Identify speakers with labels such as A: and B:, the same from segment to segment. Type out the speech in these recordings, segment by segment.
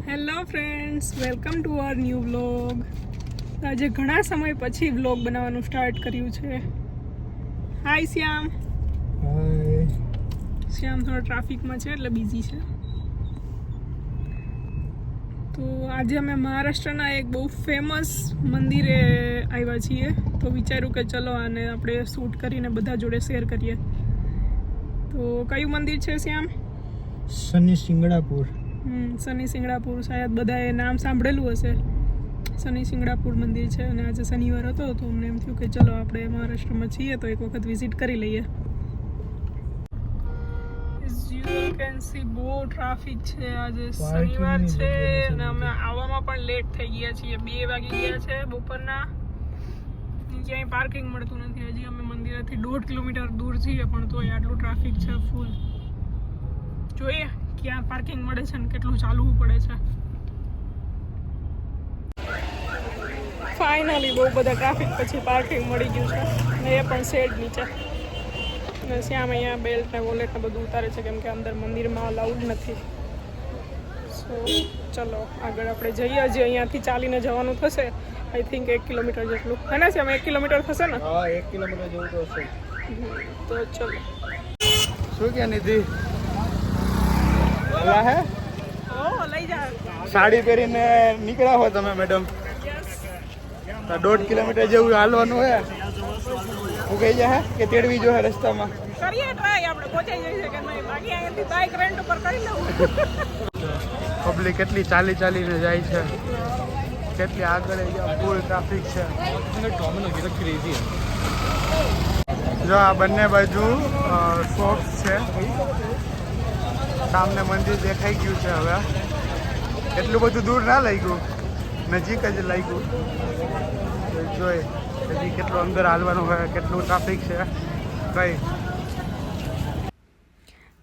A: Hello friends, welcome to our new vlog. આજે ઘણા સમય પછી વ્લોગ બનાવવાનું સ્ટાર્ટ કર્યું છે. હાય શ્યામ.
B: હાય.
A: શ્યામ થોડો ટ્રાફિકમાં છે એટલે બિઝી છે. તો આજે અમે મહારાષ્ટ્રના એક બહુ ફેમસ મંદિરે આવ્યા છીએ. તો વિચાર્યું કે ચલો આને આપણે શૂટ કરીને બધા જોડે શેર કરીએ. તો કયું મંદિર છે શ્યામ?
B: શનિ સિંગડાપુર.
A: શનિ સિંગડાપુર, શાયદ બધાએ નામ સાંભળેલું હશે. શનિ સિંગડાપુર મંદિર છે અને આજે શનિવાર હતો તો અમને એમ થયું કે ચલો આપણે મહારાષ્ટ્રમાં છીએ તો એક વખત વિઝિટ કરી લઈએ. યુ કેન સી બહુ ટ્રાફિક છે. આજે શનિવાર છે અને અમે આવવામાં પણ લેટ થઈ ગયા છીએ. 2 વાગી ગયા છે બપોરના. ક્યાંય પાર્કિંગ મળતું નથી. હજી અમે મંદિરેથી 1.5 કિલોમીટર દૂર છીએ પણ તોય આટલું ટ્રાફિક છે ફૂલ. જોઈએ ક્યાં પાર્કિંગ મળે છે ને કેટલું ચાલવું પડે છે. ફાઇનલી બહુ બધા ટ્રાફિક પછી પાર્કિંગ મળી ગયું છે અને એ પણ શેડ નીચે. અને શ્યામ અહીંયા બેલ્ટ ને વોલેટ ને બધું ઉતારે છે કેમ કે અંદર મંદિરમાં અલાઉડ નથી. સો ચલો આગળ આપણે જઈએ. હજી અહીંયાથી ચાલીને જવાનું થશે. આઈ થિંક 1 કિલોમીટર જેટલું. હે ને શ્યામ? 1 કિલોમીટર થશે ને?
B: હા, 1 કિલોમીટર જેવું તો હશે.
A: તો ચલો.
B: શું કે નિધિ લા હે?
A: ઓ લઈ જા.
B: સાડી પહેરીને નીકળ્યા હો તમે મેડમ?
A: યસ.
B: 1.5 કિલોમીટર જેવું હાલવાનું હે. હું કહી જાય કે તેડવી જો હે રસ્તામાં?
A: કરીએ ટ્રાય. આપણે પહોંચાઈ જઈએ કે નહીં. બાકી અહીંયાથી બાઇક રેન્ટ ઉપર કરી લઉં.
B: પબ્લિક કેટલી ચાલીને જાય છે, કેટલી આગળ ફૂલ ટ્રાફિક છે. જો આ બંને બાજુ શોપ્સ છે. સામને મંદિર દેખાઈ ગયું છે. હવે એટલું બધું દૂર ના લાગ્યું, નજીક જ લાગ્યું. જોઈ હજી કેટલું અંદર હાલવાનું હોય, કેટલું ટ્રાફિક છે કઈ.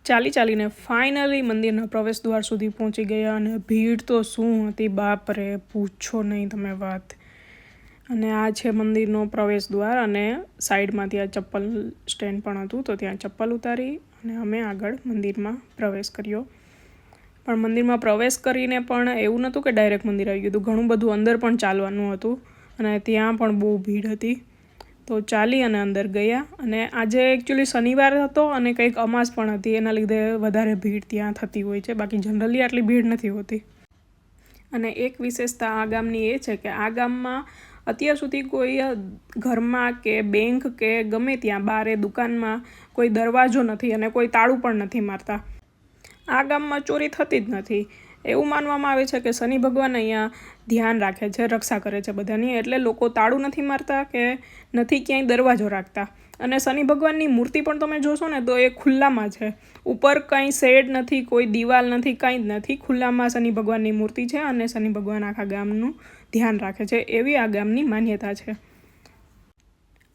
A: ચાલીને ફાઇનલી મંદિરના પ્રવેશ દ્વાર સુધી પહોંચી ગયા અને ભીડ તો શું હતી બાપ રે, પૂછો નહીં તમે વાત. અને આ છે મંદિરનો પ્રવેશ દ્વાર અને સાઈડમાં ત્યાં ચપ્પલ સ્ટેન્ડ પણ હતું તો ત્યાં ચપ્પલ ઉતારી અને અમે આગળ મંદિરમાં પ્રવેશ કર્યો. પણ મંદિરમાં પ્રવેશ કરીને પણ એવું નહોતું કે ડાયરેક્ટ મંદિર આવી ગયું હતું. ઘણું બધું અંદર પણ ચાલવાનું હતું અને ત્યાં પણ બહુ ભીડ હતી. તો ચાલી અને અંદર ગયા. અને આજે એકચ્યુઅલી શનિવાર હતો અને કંઈક અમાસ પણ હતી, એના લીધે વધારે ભીડ ત્યાં થતી હોય છે. બાકી જનરલી આટલી ભીડ નથી હોતી. અને એક વિશેષતા આ ગામની એ છે કે આ ગામમાં અત્યાર સુધી કોઈ ઘરમાં કે બેંક કે ગમે ત્યાં બારે દુકાનમાં કોઈ દરવાજો નથી અને કોઈ તાળું પણ નથી મારતા. આ ગામમાં ચોરી થતી જ નથી. એવું માનવામાં આવે છે કે શનિ ભગવાન અહીંયા ધ્યાન રાખે છે, રક્ષા કરે છે બધાની, એટલે લોકો તાળું નથી મારતા કે નથી ક્યાંય દરવાજો રાખતા. અને શનિ ભગવાનની મૂર્તિ પણ તમે જોશો ને તો એ ખુલ્લામાં છે. ઉપર કંઈ શેડ નથી, કોઈ દિવાલ નથી, કંઈ જ નથી. ખુલ્લામાં શનિ ભગવાનની મૂર્તિ છે અને શનિ ભગવાન આખા ગામનું ધ્યાન રાખે છે એવી આ ગામની માન્યતા છે.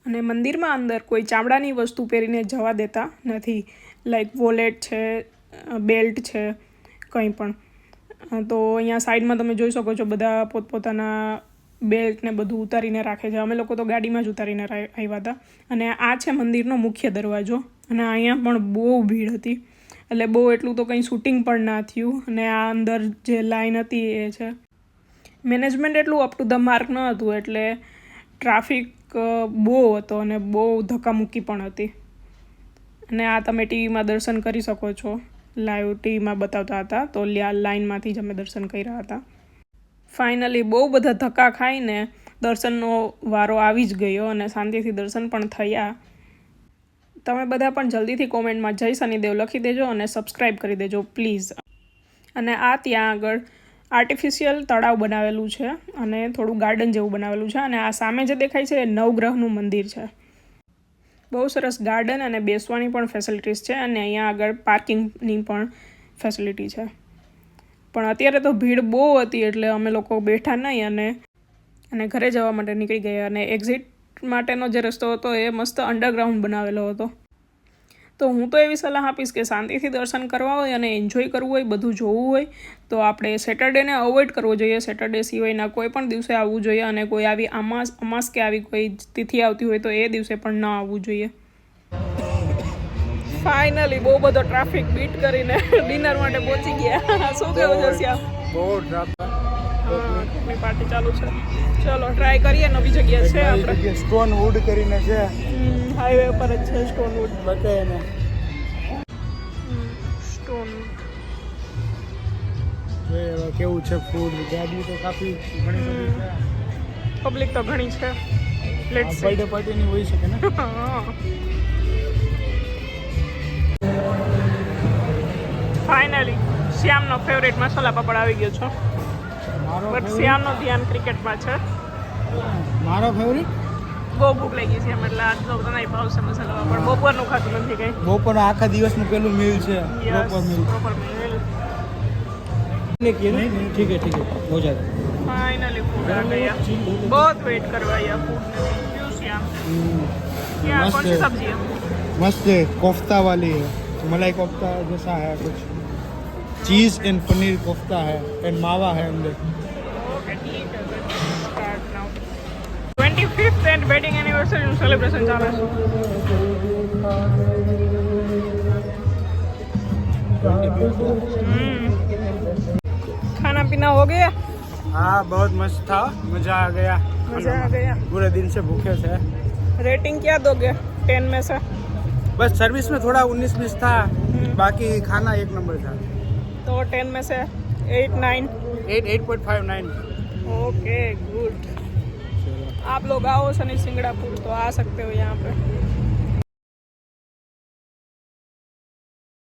A: અને મંદિરમાં અંદર કોઈ ચામડાની વસ્તુ પહેરીને જવા દેતા નથી. લાઈક વોલેટ છે, બેલ્ટ છે, કંઈ પણ. તો અહીંયા સાઈડમાં તમે જોઈ શકો છો બધા પોતપોતાના બેલ્ટ ને બધું ઉતારીને રાખે છે. અમે લોકો તો ગાડીમાં જ ઉતારીને આવ્યા હતા. અને આ છે મંદિરનો મુખ્ય દરવાજો. અને અહીંયા પણ બહુ ભીડ હતી એટલે બહુ એટલું તો કંઈ શૂટિંગ પણ ના થયું. અને આ અંદર જે લાઈન હતી એ છે. મેનેજમેન્ટ એટલું અપ ટુ ધ માર્ક ન હતું એટલે ટ્રાફિક બહુ હતો અને બહુ ધક્કામુક્કી પણ હતી. અને આ તમે ટીવીમાં દર્શન કરી શકો છો. લાઈવ ટીવીમાં બતાવતા હતા તો લાઈનમાંથી જ અમે દર્શન કર્યા હતા. ફાઇનલી બહુ બધા ધક્કા ખાઈને દર્શનનો વારો આવી જ ગયો અને શાંતિથી દર્શન પણ થયા. તમે બધા પણ જલ્દીથી કોમેન્ટમાં જય શનિદેવ લખી દેજો અને સબસ્ક્રાઈબ કરી દેજો પ્લીઝ. અને આ ત્યાં આગળ આર્ટિફિશિયલ તળાવ બનાવેલું છે અને થોડું ગાર્ડન જેવું બનાવેલું છે. અને આ સામે જે દેખાય છે એ નવગ્રહનું મંદિર છે. બહુ સરસ ગાર્ડન અને બેસવાની પણ ફેસિલિટીઝ છે અને અહીંયા આગળ પાર્કિંગની પણ ફેસિલિટી છે. પણ અત્યારે તો ભીડ બહુ હતી એટલે અમે લોકો બેઠા નહીં અને ઘરે જવા માટે નીકળી ગયા. અને એક્ઝિટ માટેનો જે રસ્તો હતો એ મસ્ત અંડરગ્રાઉન્ડ બનાવેલો હતો. તો હું તો એવી સલાહ આપીશ કે શાંતિથી દર્શન કરવા હોય અને એન્જોય કરવું હોય, બધું જોવું હોય તો આપણે સેટરડેને અવોઇડ કરવો જોઈએ. સેટરડે સિવાયના કોઈ પણ દિવસે આવવું જોઈએ. અને કોઈ આવી અમાસ કે આવી કોઈ તિથિ આવતી હોય તો એ દિવસે પણ ન આવવું જોઈએ. ફાઇનલી બહુ બધો ટ્રાફિક બીટ કરીને ડિનર માટે પહોંચી ગયા. શું કેવું છે શ્યામ?
B: બહુ ટ્રાફિક.
A: આપણી પાર્ટી ચાલુ છે. ચલો ટ્રાય કરીએ. નવી જગ્યા છે આપણે.
B: સ્ટોન વુડ કરીને છે.
A: હાઈવે પર જ છે સ્ટોન વુડ.
B: બતાવે ને
A: સ્ટોન
B: જોઈએ કેવું છે ફૂડ. ગાડી તો કાફી ઘણી બધી છે.
A: પબ્લિક તો ઘણી છે. Let's see.
B: બર્થડે પાર્ટીની હોઈ શકે ને.
A: ફાઇનલી શ્યામનો ફેવરેટ મસાલા પાપડ આવી ગયો છે. બટ શ્યામનું ધ્યાન ક્રિકેટમાં છે.
B: મારો ફેવરિટ
A: બહુ ભૂખ લાગી છે એટલે આજ તો બનાવી ભાવશે મસાલા પાપડ. બપોરનું ખાતું નથી કંઈ.
B: બપોર આખા દિવસનું પેલું મીલ છે.
A: Proper meal.
B: ठीक है ठीक है हो जाएगा.
A: फाइनली फूड आ गया. बहुत वेट करवाया फूड ने. क्यों श्याम? क्या कौन सी सब्जी है?
B: मस्त है. कोफ्ता वाली है. मलाई कोफ्ता जैसा है कुछ. चीज एंड पनीर कोफ्ता है एंड मावा है अंदर.
A: ओके ठीक है. Start now. 25th and wedding anniversary નું સેલિબ્રેશન ચાલે છે. खाना पीना हो गया?
B: हाँ बहुत मस्त था. मजा आ गया.
A: मजा आ गया.
B: पूरे दिन से भूखे थे.
A: रेटिंग क्या दोगे 10 में से?
B: बस सर्विस में थोड़ा 19-20 था. बाकी खाना एक नंबर था.
A: तो 10 में से 8-9.
B: 8.59.
A: Okay good. आप लोग आओ सनी सिंगड़ापुर तो आ सकते हो यहाँ पे.